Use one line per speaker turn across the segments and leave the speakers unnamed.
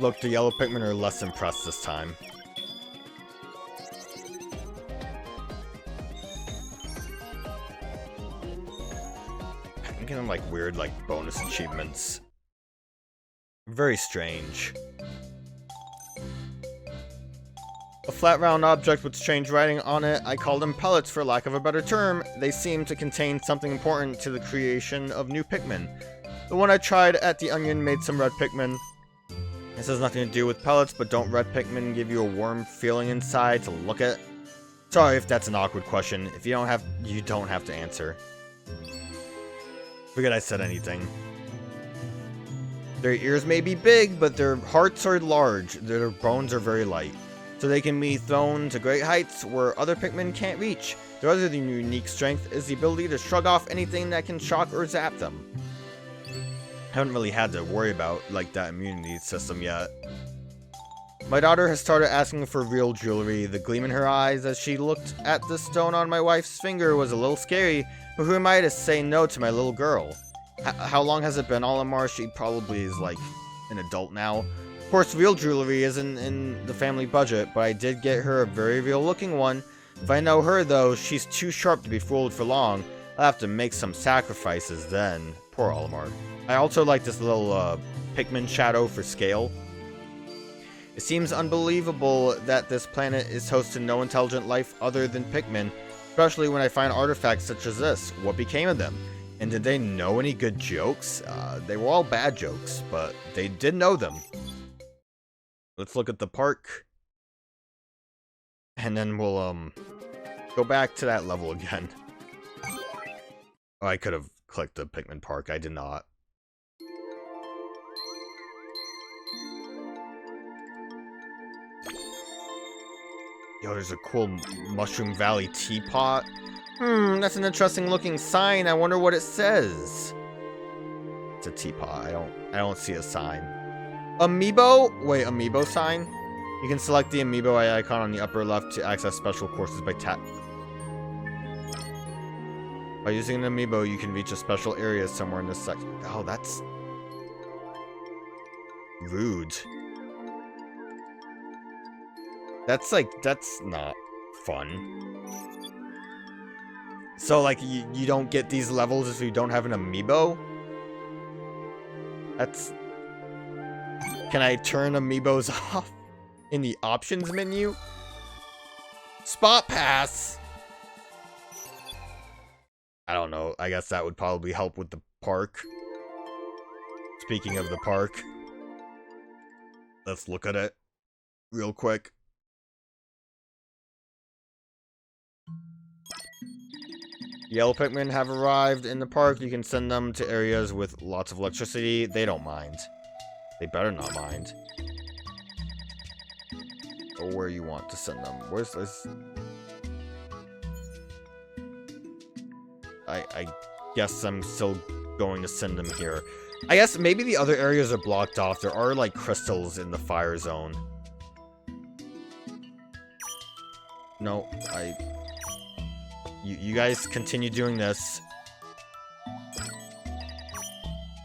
Look, the Yellow Pikmin are less impressed this time. I'm getting like weird like bonus achievements. Very strange. A flat round object with strange writing on it. I call them pellets for lack of a better term. They seem to contain something important to the creation of new Pikmin. The one I tried at the Onion made some red Pikmin. This has nothing to do with pellets, but don't red Pikmin give you a warm feeling inside to look at? Sorry if that's an awkward question. If you don't have to answer. Forget I said anything. Their ears may be big, but their hearts are large. Their bones are very light. So they can be thrown to great heights where other Pikmin can't reach. Their other unique strength is the ability to shrug off anything that can shock or zap them. I haven't really had to worry about like that immunity system yet. My daughter has started asking for real jewelry. The gleam in her eyes as she looked at the stone on my wife's finger was a little scary, but who am I to say no to my little girl? How long has it been, Olimar? She probably is like an adult now. Of course, real jewelry isn't in the family budget, but I did get her a very real looking one. If I know her though, she's too sharp to be fooled for long. I'll have to make some sacrifices then. Poor Olimar. I also like this little Pikmin shadow for scale. It seems unbelievable that this planet is host to no intelligent life other than Pikmin, especially when I find artifacts such as this. What became of them? And did they know any good jokes? They were all bad jokes, but they did know them. Let's look at the park. And then we'll go back to that level again. Oh, I could have clicked the Pikmin Park. I did not. Yo, there's a cool Mushroom Valley teapot. That's an interesting looking sign. I wonder what it says. It's a teapot. I don't see a sign. Amiibo? Wait, Amiibo sign? You can select the Amiibo icon on the upper left to access special courses by tap. By using an Amiibo, you can reach a special area somewhere in this section. Oh, that's rude. That's not fun. So, like, you don't get these levels if you don't have an Amiibo? That's... Can I turn Amiibos off in the options menu? Spot pass! I don't know. I guess that would probably help with the park. Speaking of the park. Let's look at it real quick. Yellow Pikmin have arrived in the park. You can send them to areas with lots of electricity. They don't mind. They better not mind. Or where you want to send them. Where's this? I guess I'm still going to send them here. I guess maybe the other areas are blocked off. There are like crystals in the fire zone. No, You guys continue doing this.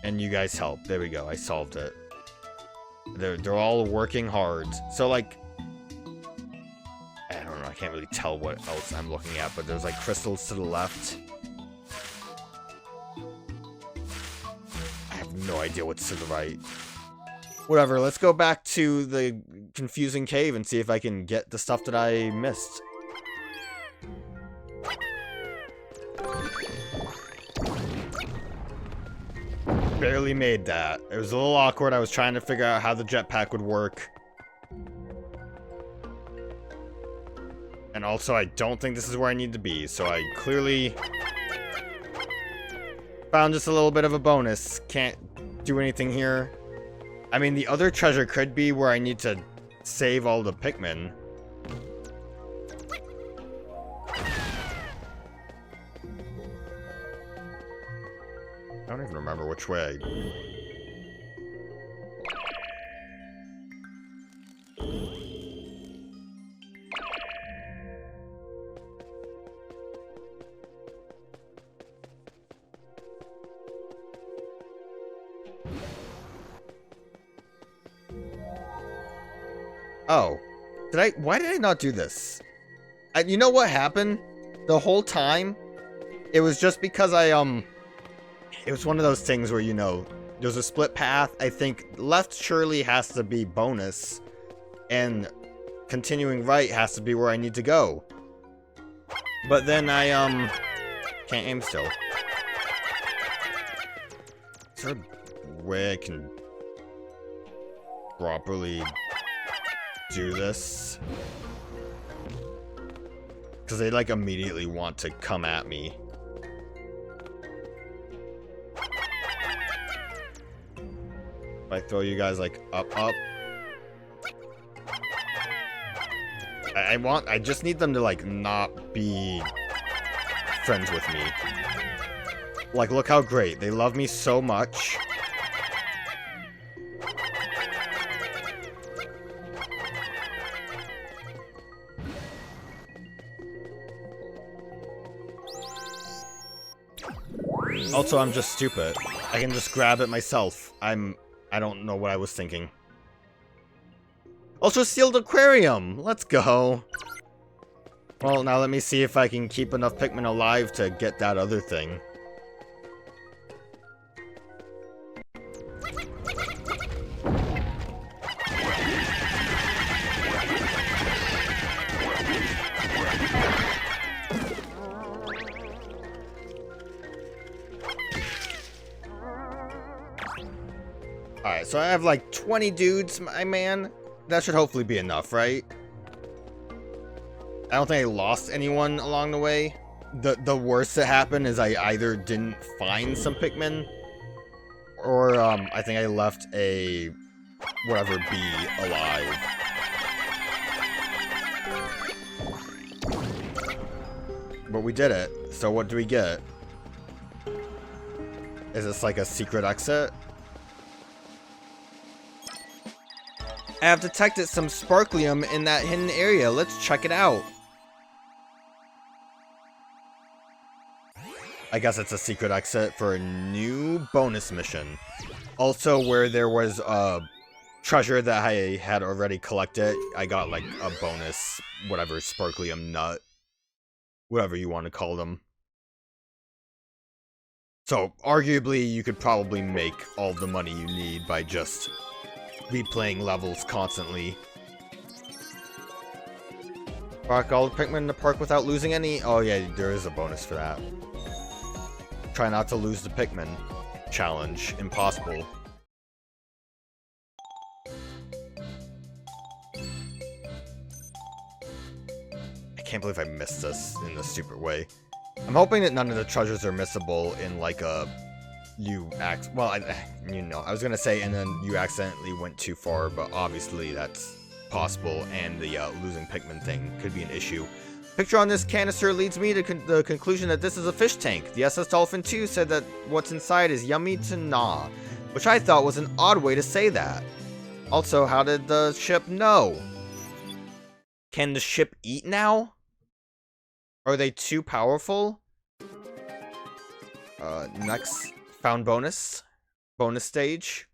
And you guys help. There we go. I solved it. They're all working hard. So like I don't know, I can't really tell what else I'm looking at, but there's like crystals to the left. I have no idea what's to the right. Whatever, let's go back to the confusing cave and see if I can get the stuff that I missed. Barely made that. It was a little awkward. I was trying to figure out how the jetpack would work. And also, I don't think this is where I need to be, so I clearly found just a little bit of a bonus. Can't do anything here. I mean, the other treasure could be where I need to save all the Pikmin. I don't even remember which way. Oh. Why did I not do this? You know what happened? The whole time, it was just because it was one of those things where, you know, there's a split path. I think left surely has to be bonus, and continuing right has to be where I need to go. But then I, can't aim still. Is there a way I can properly do this? Because they, like, immediately want to come at me. If I throw you guys, like, up. I just need them to, like, not be friends with me. Like, look how great. They love me so much. Also, I'm just stupid. I can just grab it myself. I don't know what I was thinking. Also, sealed aquarium! Let's go. Well, now let me see if I can keep enough Pikmin alive to get that other thing. Alright, so I have like 20 dudes, my man. That should hopefully be enough, right? I don't think I lost anyone along the way. The worst that happened is I either didn't find some Pikmin, or I think I left a whatever bee alive. But we did it. So what do we get? Is this like a secret exit? I have detected some Sparklium in that hidden area. Let's check it out. I guess it's a secret exit for a new bonus mission. Also, where there was a treasure that I had already collected, I got like a bonus, whatever, Sparklium nut. Whatever you want to call them. So, arguably, you could probably make all the money you need by just replaying levels constantly. Rock all the Pikmin in the park without losing any? Oh yeah, there is a bonus for that. Try not to lose the Pikmin. Challenge. Impossible. I can't believe I missed this in this stupid way. I'm hoping that none of the treasures are missable in like a... you know, I was gonna say, and then you accidentally went too far, but obviously that's possible, and the losing Pikmin thing could be an issue. Picture on this canister leads me to the conclusion that this is a fish tank. The SS Dolphin II said that what's inside is yummy to gnaw, which I thought was an odd way to say that. Also, how did the ship know? Can the ship eat now? Are they too powerful? Next. Found bonus. Bonus stage.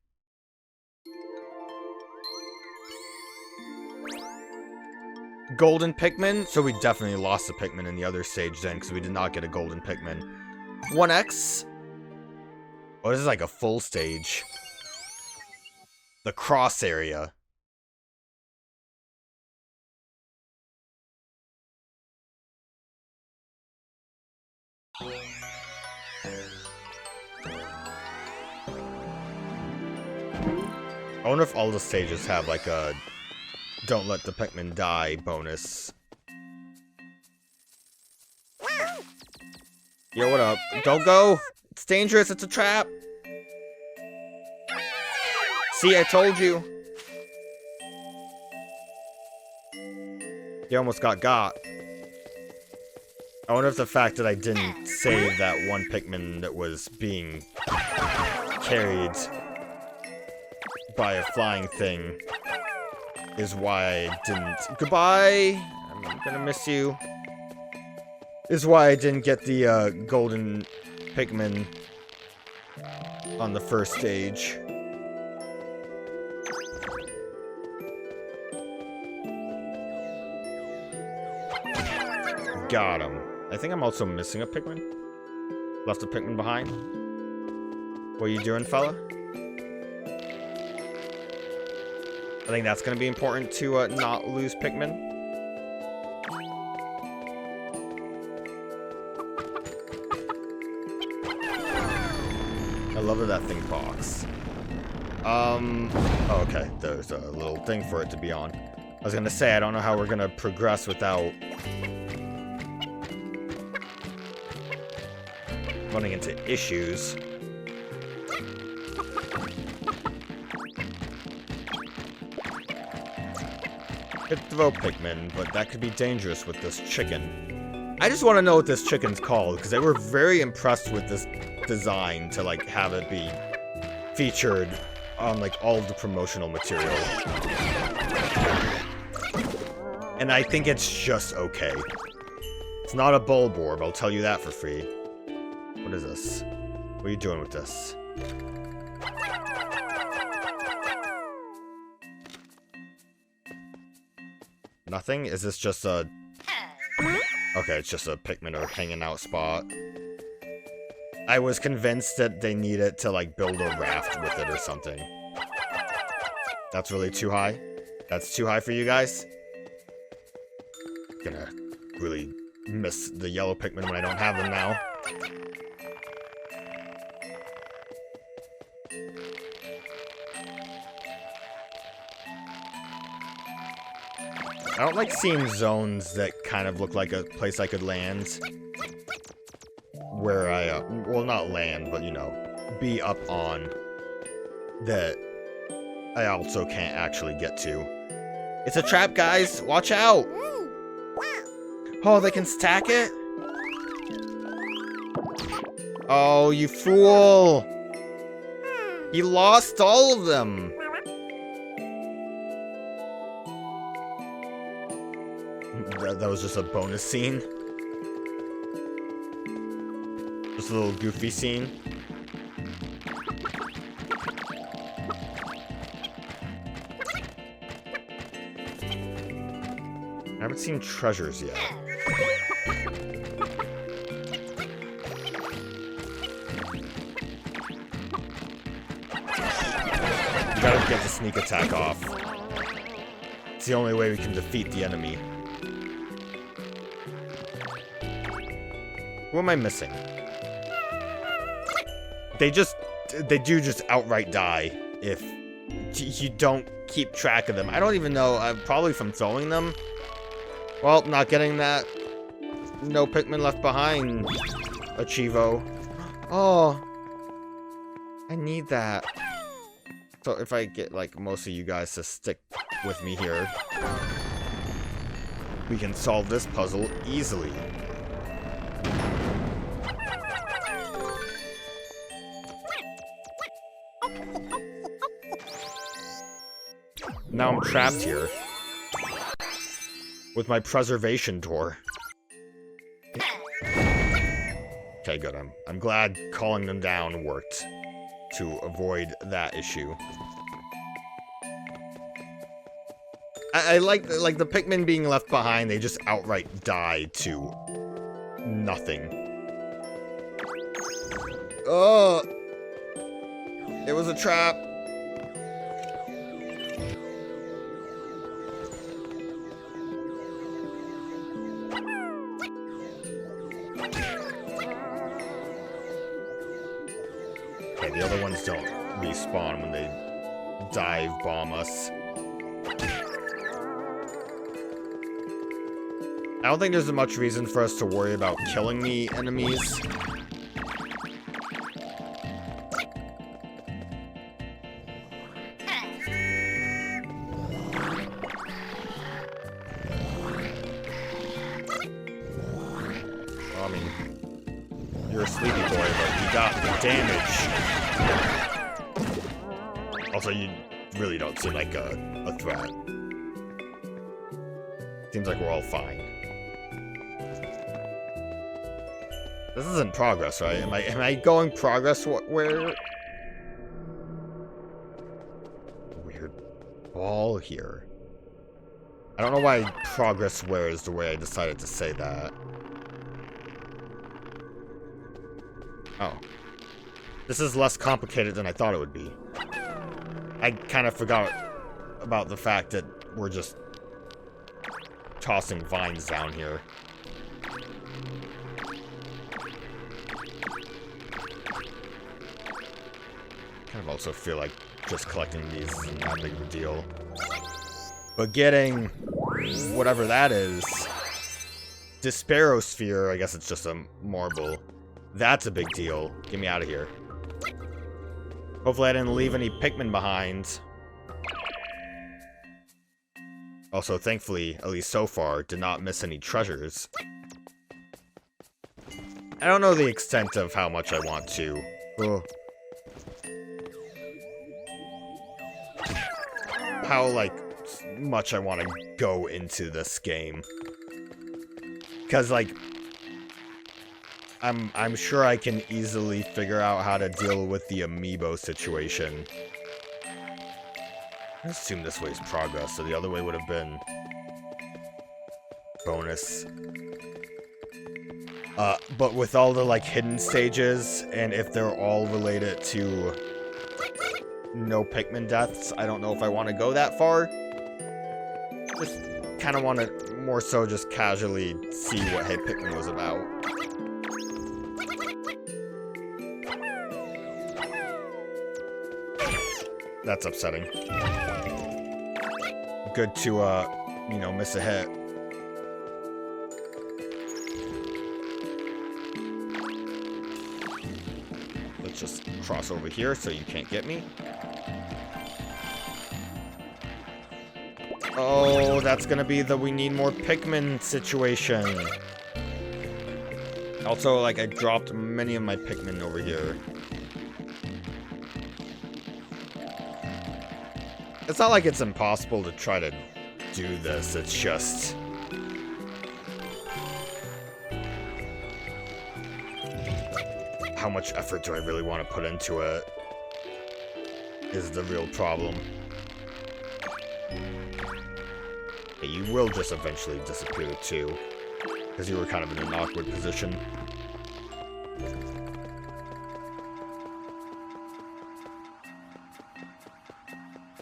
Golden Pikmin. So we definitely lost a Pikmin in the other stage then, because we did not get a Golden Pikmin. 1x. Oh, this is like a full stage. The cross area. I wonder if all the stages have like a don't let the Pikmin die bonus. Yo, what up? Don't go! It's dangerous, it's a trap! See, I told you! You almost got. I wonder if the fact that I didn't save that one Pikmin that was being carried by a flying thing is why I didn't... Goodbye! I'm gonna miss you. Is why I didn't get the Golden Pikmin on the first stage. Got him. I think I'm also missing a Pikmin. Left a Pikmin behind. What are you doing, fella? I think that's going to be important to not lose Pikmin. I love that thing box. Oh, okay. There's a little thing for it to be on. I was gonna say, I don't know how we're gonna progress without running into issues. Could throw Pikmin, but that could be dangerous with this chicken. I just want to know what this chicken's called, because they were very impressed with this design to, like, have it be featured on, like, all of the promotional material. And I think it's just okay. It's not a Bulborb, I'll tell you that for free. What is this? What are you doing with this? Nothing? Is this just a... Okay, it's just a Pikmin or hanging out spot. I was convinced that they needed to, like, build a raft with it or something. That's really too high? That's too high for you guys? Gonna really miss the yellow Pikmin when I don't have them now. I don't like seeing zones that kind of look like a place I could land. Where I, well, not land, but, you know, be up on. That I also can't actually get to. It's a trap, guys! Watch out! Oh, they can stack it? Oh, you fool! He lost all of them! That was just a bonus scene. Just a little goofy scene. I haven't seen treasures yet. You gotta get the sneak attack off. It's the only way we can defeat the enemy. Who am I missing? They do just outright die if you don't keep track of them. I don't even know, probably from throwing them. Well, not getting that no Pikmin left behind Achievo. Oh, I need that. So if I get, like, most of you guys to stick with me here, we can solve this puzzle easily. Now I'm trapped here with my preservation door. Okay, good. I'm glad calling them down worked to avoid that issue. I like the Pikmin being left behind. They just outright die to nothing. Oh, it was a trap. The other ones don't respawn when they dive bomb us. I don't think there's much reason for us to worry about killing the enemies. Well, I mean, you're a sleepy boy, but you got the damage. Also, you really don't seem like a threat. Seems like we're all fine. This isn't progress, right? Am I going progress where? Weird ball here. I don't know why progress where is the way I decided to say that. Oh. This is less complicated than I thought it would be. I kind of forgot about the fact that we're just tossing vines down here. Kind of also feel like just collecting these isn't that big of a deal. But getting whatever that is, Disperosphere, I guess it's just a marble. That's a big deal. Get me out of here. Hopefully I didn't leave any Pikmin behind. Also, thankfully, at least so far, did not miss any treasures. I don't know the extent of how much I want to. Ugh. How, like, much I want to go into this game. Because, like, I'm sure I can easily figure out how to deal with the amiibo situation. I assume this way is progress, so the other way would have been bonus. But with all the, like, hidden stages, and if they're all related to no Pikmin deaths, I don't know if I want to go that far. Just kind of want to more so just casually see what Hey Pikmin was about. That's upsetting. Good to, you know, miss a hit. Let's just cross over here so you can't get me. Oh, that's gonna be the we need more Pikmin situation. Also, like, I dropped many of my Pikmin over here. It's not like it's impossible to try to do this, it's just... how much effort do I really want to put into it is the real problem. Okay, you will just eventually disappear too, because you were kind of in an awkward position.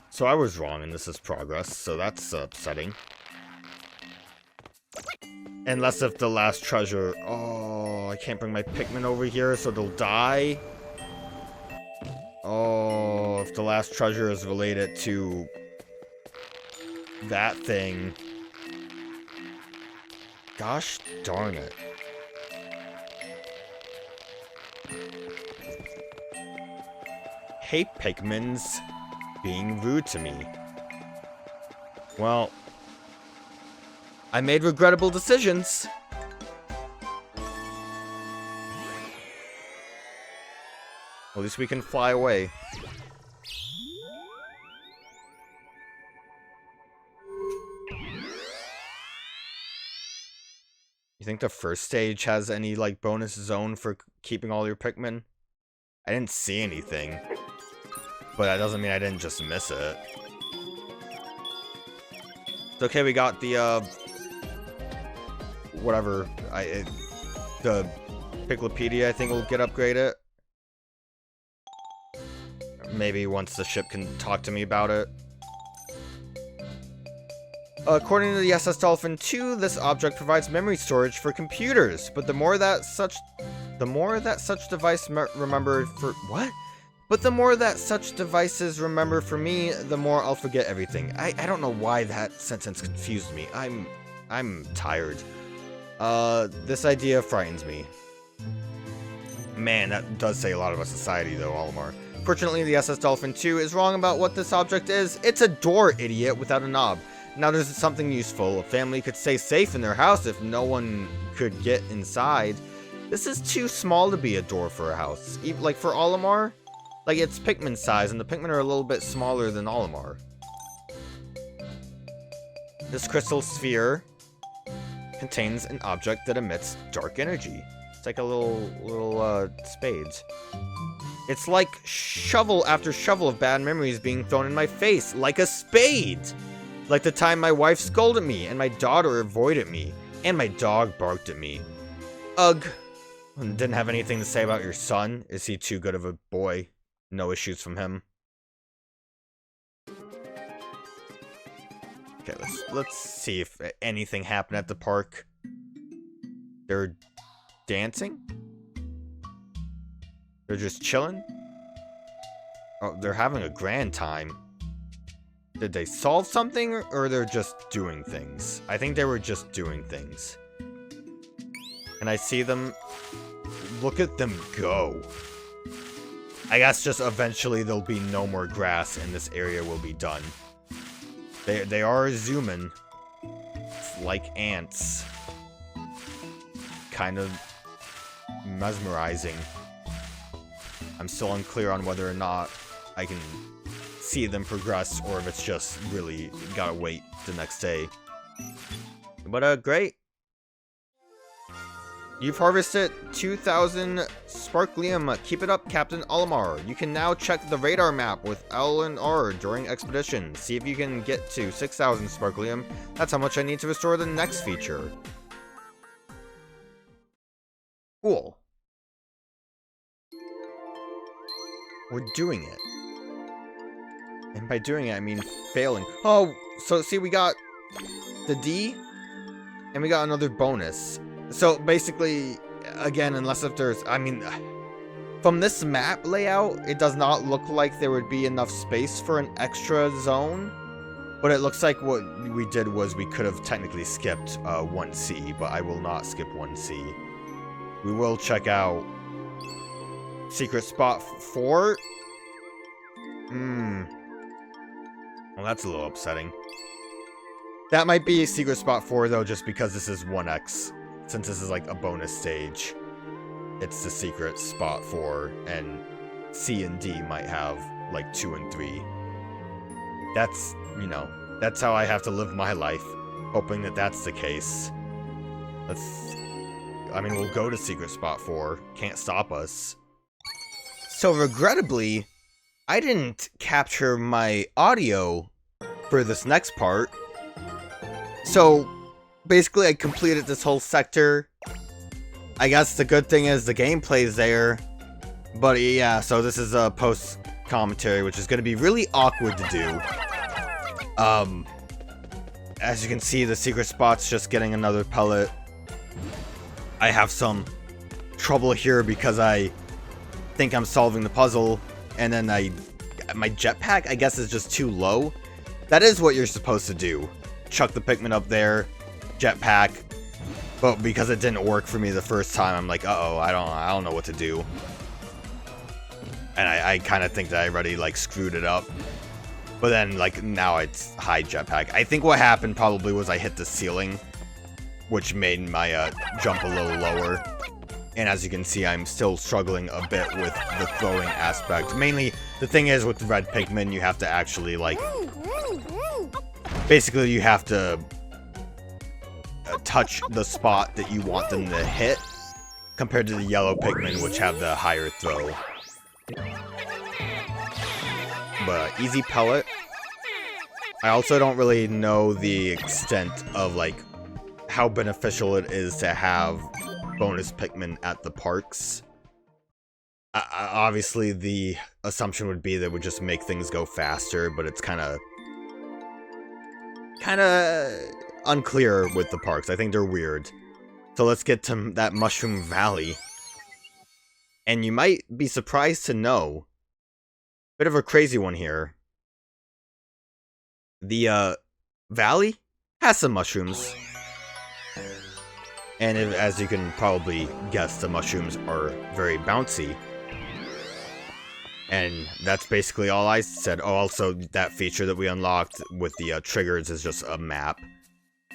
So I was wrong, and this is progress, so that's upsetting. Unless if the last treasure... Oh, I can't bring my Pikmin over here, so they'll die. Oh, if the last treasure is related to that thing. Gosh darn it. Hey, Pikmin's being rude to me. Well, I made regrettable decisions. At least we can fly away. You think the first stage has any, like, bonus zone for keeping all your Pikmin? I didn't see anything. But that doesn't mean I didn't just miss it. It's okay, we got the, whatever, the Piclopedia, I think, will get upgraded. Maybe once the ship can talk to me about it. According to the SS Dolphin II, this object provides memory storage for computers, but the more that such device remembered for what? But the more that such devices remember for me, the more I'll forget everything. I don't know why that sentence confused me. I'm tired. This idea frightens me. Man, that does say a lot about society, though, Olimar. Fortunately, the SS Dolphin II is wrong about what this object is. It's a door, idiot, without a knob. Now there's something useful. A family could stay safe in their house if no one could get inside. This is too small to be a door for a house. Even, like, for Olimar? Like, it's Pikmin size, and the Pikmin are a little bit smaller than Olimar. This crystal sphere contains an object that emits dark energy. It's like a little spades. It's like shovel after shovel of bad memories being thrown in my face, like a spade! Like the time my wife scolded me, and my daughter avoided me, and my dog barked at me. Ugh. Didn't have anything to say about your son? Is he too good of a boy? No issues from him. Okay, let's see if anything happened at the park. They're dancing? They're just chilling? Oh, they're having a grand time. Did they solve something, or they're just doing things? I think they were just doing things. Can I see them? Look at them go. I guess just eventually there'll be no more grass and this area will be done. They are zooming. It's like ants. Kind of mesmerizing. I'm still unclear on whether or not I can see them progress or if it's just really gotta wait the next day. But great. You've harvested 2,000 Sparklium. Keep it up, Captain Olimar. You can now check the radar map with L and R during expedition. See if you can get to 6,000 Sparklium. That's how much I need to restore the next feature. Cool. We're doing it. And by doing it, I mean failing. Oh, so see, we got the D, and we got another bonus. So basically, again, unless if there's, I mean, from this map layout, it does not look like there would be enough space for an extra zone. But it looks like what we did was we could have technically skipped 1C, but I will not skip 1C. We will check out Secret Spot 4. Well, that's a little upsetting. That might be Secret Spot 4, though, just because this is 1X. Since this is like a bonus stage, it's the Secret Spot 4, and C and D might have like 2 and 3. That's, you know, that's how I have to live my life, hoping that that's the case. I mean, we'll go to Secret Spot 4, can't stop us. So regrettably, I didn't capture my audio for this next part. So basically, I completed this whole sector. I guess the good thing is the gameplay's there. But yeah, so this is a post-commentary, which is going to be really awkward to do. As you can see, the secret spot's just getting another pellet. I have some trouble here because I think I'm solving the puzzle. And then my jetpack, I guess, is just too low. That is what you're supposed to do. Chuck the Pikmin up there. Jetpack, but because it didn't work for me the first time, I'm like, uh-oh, I don't know what to do. And I kind of think that I already like screwed it up. But then like now it's high jetpack. I think what happened probably was I hit the ceiling, which made my jump a little lower. And as you can see, I'm still struggling a bit with the throwing aspect. Mainly, the thing is with Red Pikmin, you have to actually like, basically you have to touch the spot that you want them to hit, compared to the Yellow Pikmin, which have the higher throw. But easy pellet. I also don't really know the extent of like how beneficial it is to have bonus Pikmin at the parks. Obviously, the assumption would be that it would just make things go faster, but it's kind of unclear with the parks. I think they're weird. So let's get to that Mushroom Valley. And you might be surprised to know, bit of a crazy one here. The valley has some mushrooms. And as you can probably guess, the mushrooms are very bouncy. And that's basically all I said. Oh, also, that feature that we unlocked with the triggers is just a map.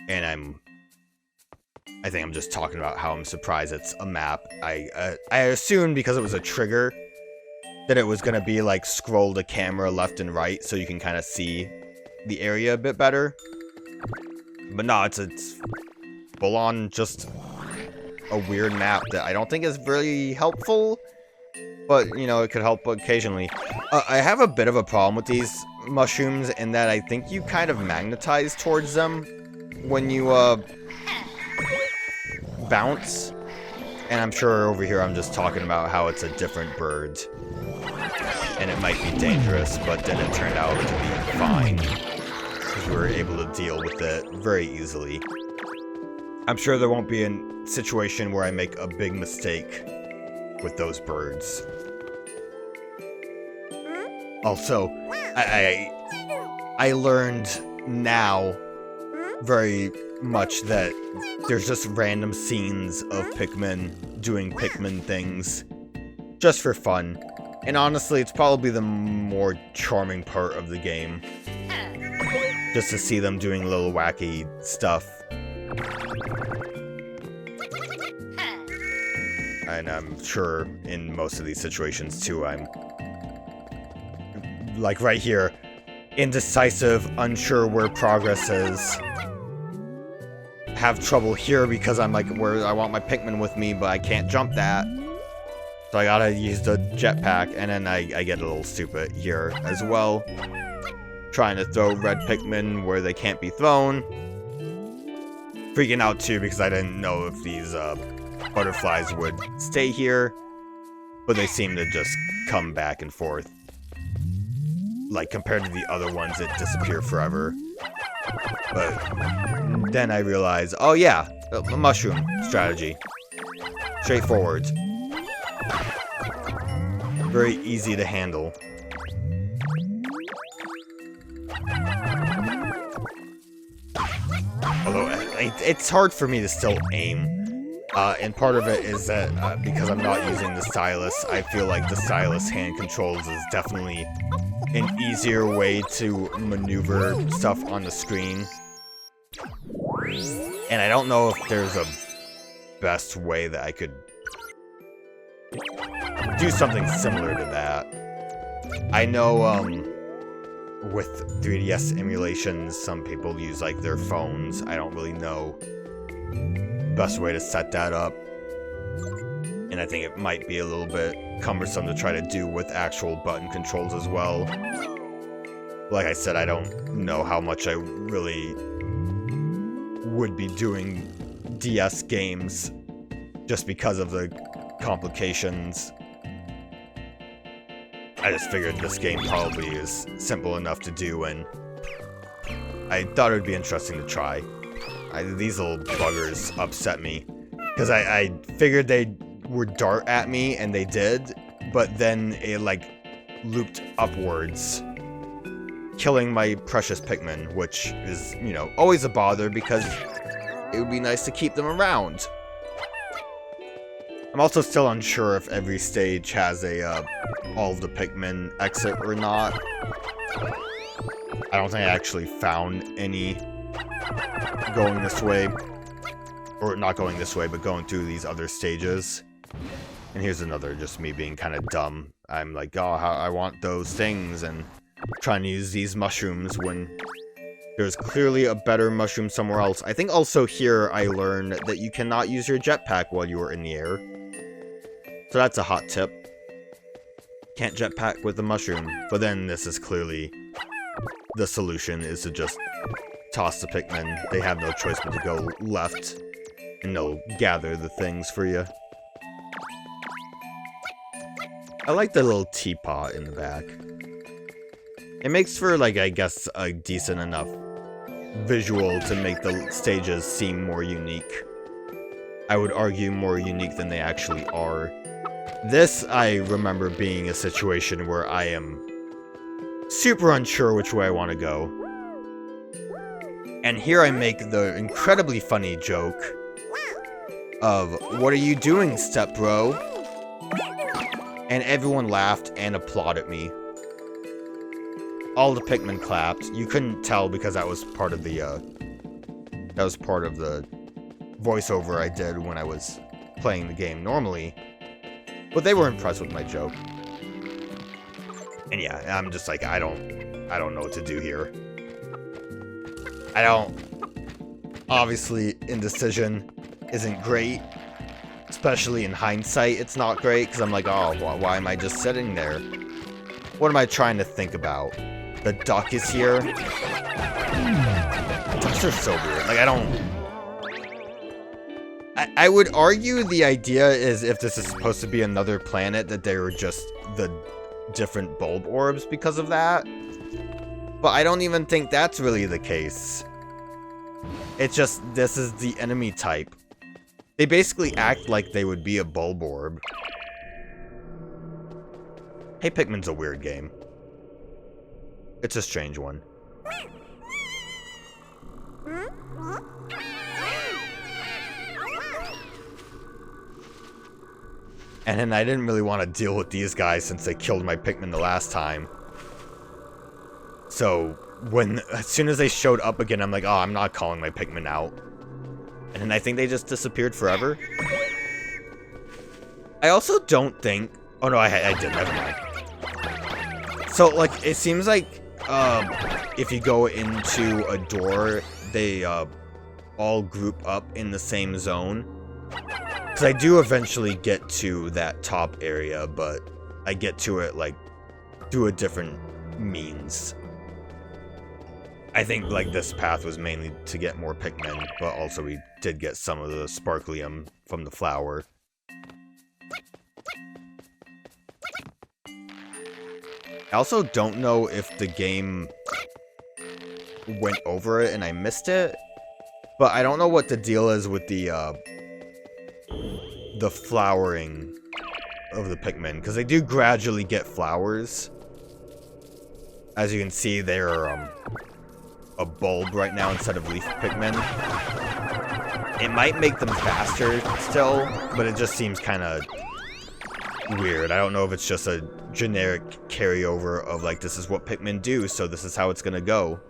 And I think I'm just talking about how I'm surprised it's a map. I assumed because it was a trigger that it was going to be like scroll the camera left and right so you can kind of see the area a bit better. But no, it's full on just a weird map that I don't think is very helpful. But, you know, it could help occasionally. I have a bit of a problem with these mushrooms in that I think you kind of magnetize towards them when you bounce. And I'm sure over here I'm just talking about how it's a different bird. And it might be dangerous, but then it turned out to be fine. Because we were able to deal with it very easily. I'm sure there won't be a situation where I make a big mistake with those birds. Also, I learned now very much that there's just random scenes of Pikmin doing Pikmin things just for fun. And honestly, it's probably the more charming part of the game. Just to see them doing little wacky stuff. And I'm sure in most of these situations too, I'm like right here, indecisive, unsure where progress is. Have trouble here because I'm like, where I want my Pikmin with me, but I can't jump that. So I gotta use the jetpack, and then I get a little stupid here as well. Trying to throw Red Pikmin where they can't be thrown. Freaking out too because I didn't know if these butterflies would stay here. But they seem to just come back and forth. Like, compared to the other ones, it disappear forever. But then I realized, oh yeah, a mushroom strategy. Straightforward. Very easy to handle. Although, it's hard for me to still aim. And part of it is that because I'm not using the stylus, I feel like the stylus hand controls is definitely an easier way to maneuver stuff on the screen. And I don't know if there's a best way that I could do something similar to that. I know with 3DS emulations, some people use like their phones. I don't really know the best way to set that up. And I think it might be a little bit cumbersome to try to do with actual button controls as well. Like I said, I don't know how much I really would be doing DS games just because of the complications. I just figured this game probably is simple enough to do, and I thought it would be interesting to try. These little buggers upset me, because I figured they would dart at me, and they did, but then it like looped upwards, killing my precious Pikmin, which is, you know, always a bother because it would be nice to keep them around. I'm also still unsure if every stage has a all of the Pikmin exit or not. I don't think I actually found any going this way. Or not going this way, but going through these other stages. And here's another, just me being kind of dumb. I'm like, oh, I want those things, and trying to use these mushrooms when there's clearly a better mushroom somewhere else. I think also here I learned that you cannot use your jetpack while you are in the air. So that's a hot tip. Can't jetpack with the mushroom. But then this is clearly the solution, is to just toss the Pikmin. They have no choice but to go left, and they'll gather the things for you. I like the little teapot in the back. It makes for, like, I guess, a decent enough visual to make the stages seem more unique. I would argue more unique than they actually are. This, I remember being a situation where I am super unsure which way I want to go. And here I make the incredibly funny joke of, "What are you doing, step bro?" And everyone laughed and applauded me. All the Pikmin clapped. You couldn't tell because that was part of the voiceover I did when I was playing the game normally. But they were impressed with my joke. And yeah, I'm just like, I don't know what to do here. Obviously, indecision isn't great. Especially in hindsight, it's not great, because I'm like, oh, why am I just sitting there? What am I trying to think about? The duck is here. Ducks are so weird. Like, I don't... I would argue the idea is if this is supposed to be another planet, that they were just the different bulb orbs because of that. But I don't even think that's really the case. It's just, this is the enemy type. They basically act like they would be a bulb orb. Hey, Pikmin's a weird game. It's a strange one. And then I didn't really want to deal with these guys since they killed my Pikmin the last time. So, as soon as they showed up again, I'm like, oh, I'm not calling my Pikmin out. And then I think they just disappeared forever. I also don't think... Oh, no, I did. Never mind. So, like, it seems like if you go into a door, they all group up in the same zone. Because I do eventually get to that top area, but I get to it, like, through a different means. I think, like, this path was mainly to get more Pikmin, but also we did get some of the Sparklium from the flower. I also don't know if the game went over it and I missed it, but I don't know what the deal is with the flowering of the Pikmin, because they do gradually get flowers. As you can see, they're a bulb right now instead of leaf Pikmin. It might make them faster still, but it just seems kind of weird. I don't know if it's just a generic carryover of, like, this is what Pikmin do, so this is how it's gonna go.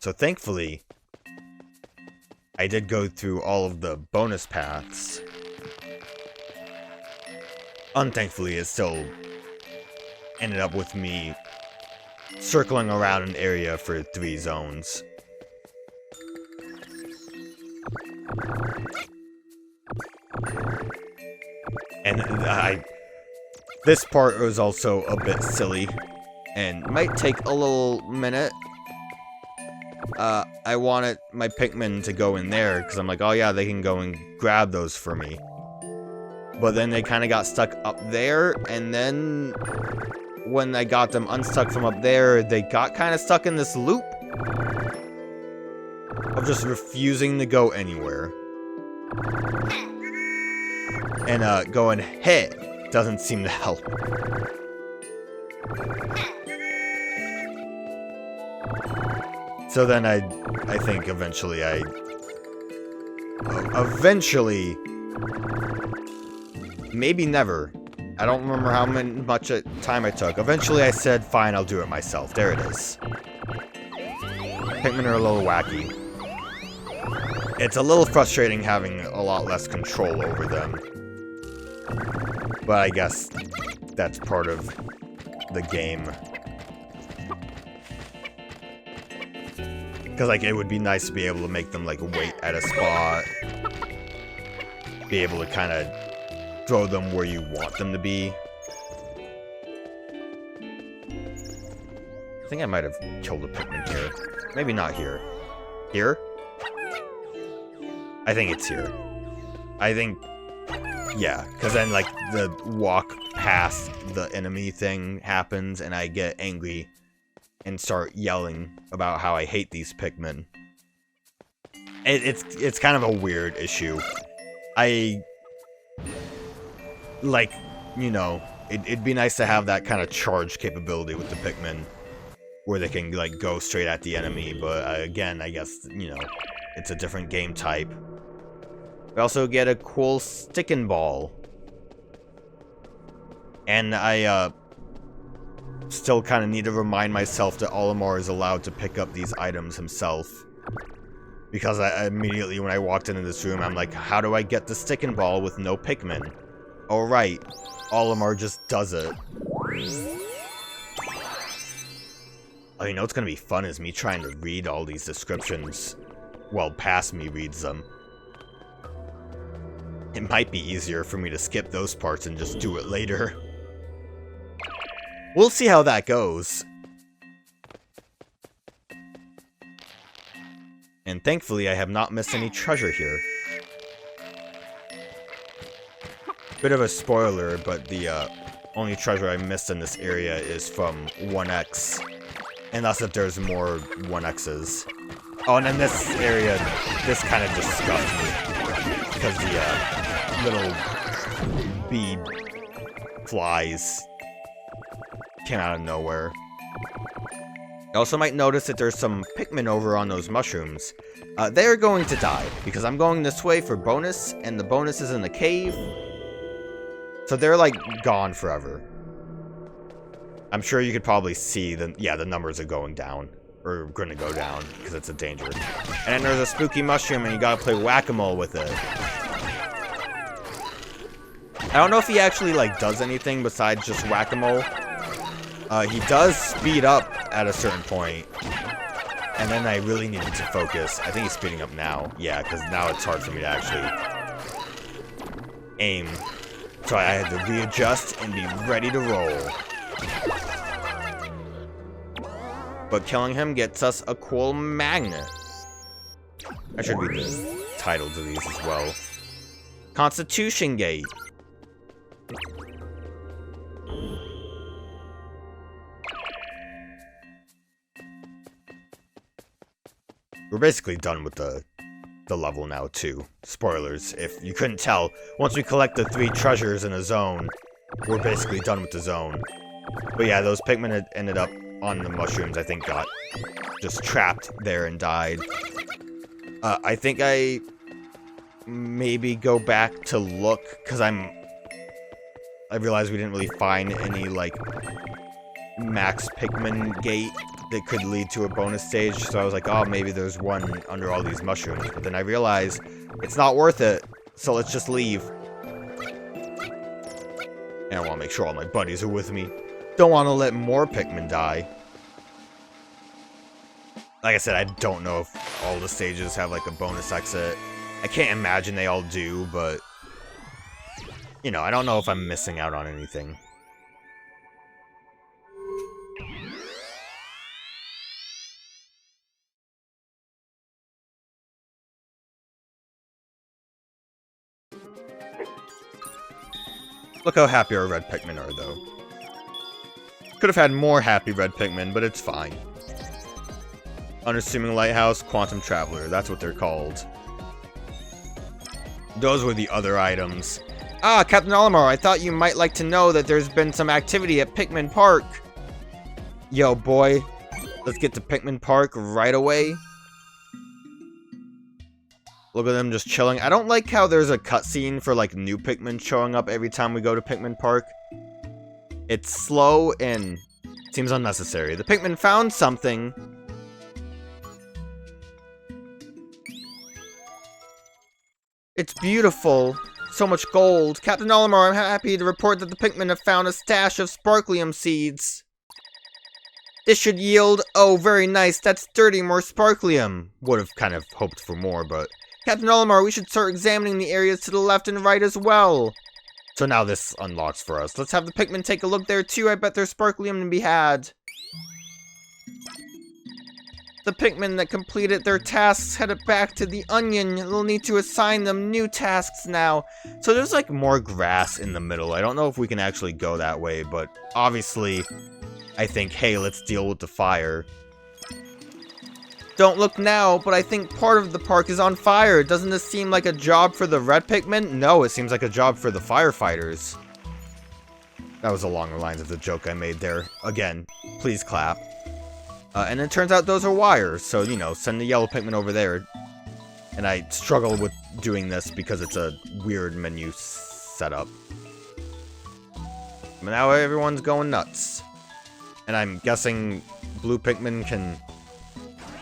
So thankfully, I did go through all of the bonus paths. Unthankfully, it still ended up with me circling around an area for 3 zones. And this part was also a bit silly and might take a little minute. I wanted my Pikmin to go in there because I'm like, oh yeah, they can go and grab those for me. But then they kind of got stuck up there, and then when I got them unstuck from up there, they got kind of stuck in this loop of just refusing to go anywhere. And going, hey, doesn't seem to help. So then I think eventually maybe never. I don't remember how much time I took. Eventually I said, fine, I'll do it myself. There it is. Pikmin are a little wacky. It's a little frustrating having a lot less control over them. But I guess that's part of the game. Because, like, it would be nice to be able to make them, like, wait at a spot. Be able to kind of throw them where you want them to be. I think I might have killed a Pikmin here. Maybe not here. Here? I think it's here. I think... yeah, because then, like, the walk past the enemy thing happens, and I get angry and start yelling about how I hate these Pikmin. It's kind of a weird issue. Like, you know, it'd be nice to have that kind of charge capability with the Pikmin, where they can, like, go straight at the enemy, but again, I guess, you know, it's a different game type. We also get a cool sticking ball. And I, still kind of need to remind myself that Olimar is allowed to pick up these items himself. Because I immediately, when I walked into this room, I'm like, how do I get the sticking ball with no Pikmin? Oh, right. Olimar just does it. Oh, you know what's gonna be fun is me trying to read all these descriptions while past me reads them. It might be easier for me to skip those parts and just do it later. We'll see how that goes. And thankfully, I have not missed any treasure here. Bit of a spoiler, but the only treasure I missed in this area is from 1X. Unless if there's more 1Xs. Oh, and in this area, this kind of disgusts me. Because the little bee flies came out of nowhere. You also might notice that there's some Pikmin over on those mushrooms. They're going to die, because I'm going this way for bonus, and the bonus is in the cave. So they're, like, gone forever. I'm sure you could probably see the numbers are going down. Or gonna go down, because it's a danger. And then there's a spooky mushroom, and you gotta play whack-a-mole with it. I don't know if he actually, like, does anything besides just whack-a-mole. He does speed up at a certain point. And then I really needed to focus. I think he's speeding up now. Yeah, because now it's hard for me to actually aim. So I had to readjust and be ready to roll. But killing him gets us a cool magnet. I should read the titles of these as well. Constitution Gate. We're basically done with the level now, too. Spoilers, if you couldn't tell. Once we collect the 3 treasures in a zone, we're basically done with the zone. But yeah, those Pikmin had ended up on the mushrooms, I think got just trapped there and died. I think I maybe go back to look, because I realized we didn't really find any, like, max Pikmin gate that could lead to a bonus stage, so I was like, oh, maybe there's one under all these mushrooms, but then I realized it's not worth it, so let's just leave. And I want to make sure all my buddies are with me. Don't want to let more Pikmin die. Like I said, I don't know if all the stages have, like, a bonus exit. I can't imagine they all do, but, you know, I don't know if I'm missing out on anything. Look how happy our red Pikmin are, though. Could have had more happy red Pikmin, but it's fine. Unassuming Lighthouse, Quantum Traveler, that's what they're called. Those were the other items. Ah, Captain Olimar, I thought you might like to know that there's been some activity at Pikmin Park. Yo, boy. Let's get to Pikmin Park right away. Look at them just chilling. I don't like how there's a cutscene for, like, new Pikmin showing up every time we go to Pikmin Park. It's slow and seems unnecessary. The Pikmin found something. It's beautiful. So much gold. Captain Olimar, I'm happy to report that the Pikmin have found a stash of Sparklium seeds. This should yield... Oh, very nice. That's 30 more Sparklium. Would have kind of hoped for more, but... Captain Olimar, we should start examining the areas to the left and right as well. So now this unlocks for us. Let's have the Pikmin take a look there too. I bet there's Sparklium to be had. The Pikmin that completed their tasks headed back to the Onion. They'll need to assign them new tasks now. So there's like more grass in the middle. I don't know if we can actually go that way, but obviously I think, hey, let's deal with the fire. Don't look now, but I think part of the park is on fire. Doesn't this seem like a job for the Red Pikmin? No, it seems like a job for the firefighters. That was along the lines of the joke I made there. Again, please clap. And it turns out those are wires, so, you know, send the Yellow Pikmin over there. And I struggle with doing this because it's a weird menu setup. But now everyone's going nuts. And I'm guessing Blue Pikmin can...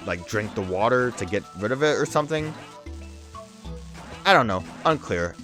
like, drink the water to get rid of it or something? I don't know. Unclear.